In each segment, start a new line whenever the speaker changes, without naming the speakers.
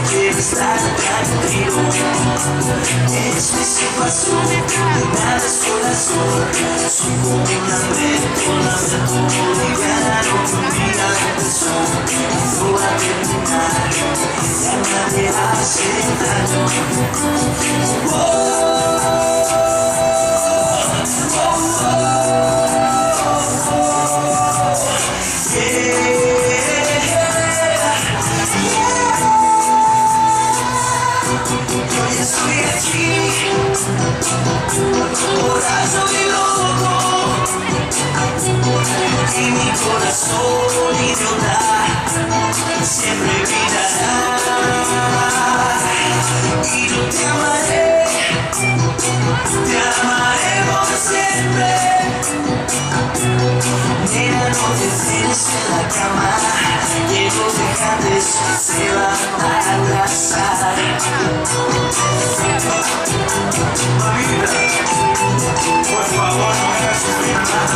Quiero estar tranquilo. Es mi situación, nada es corazón. Soy como un lamento boliviano que un día empezó. No va a terminar, ya nadie hace daño. Estoy aquí, corazón y loco, y mi corazón idiota siempre gritará, y yo te amaré por siempre. Nena, no te tienes en la cama, que los dejantes se van a atrasar. Mamita, por favor, no me hagas sufrir más.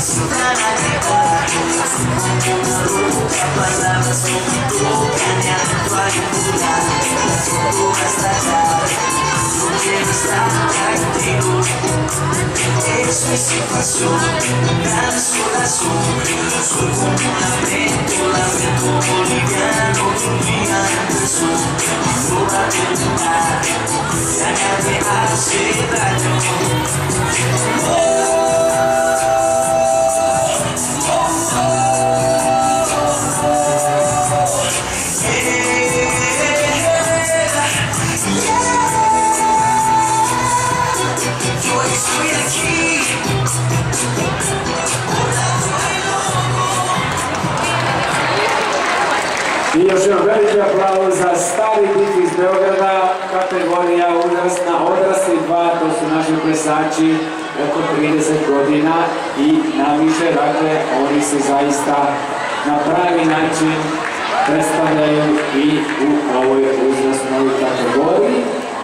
Sin nada que dar, una loca, palabras no me tocan, y adentro hay un lugar, todo va a estallar, no quiero estar tranquilo. Es mi situación, nada es corazón, soy como un lamento boliviano que un día empezó, no va a terminar, ya nadie hace daño.
I još jedan veliki aplauz za Stari DIF iz Beograda, kategorija uzrasna odrasli 2, to su naši plesači oko 30 godina i naviše, dakle, oni se zaista na pravi način predstavljaju i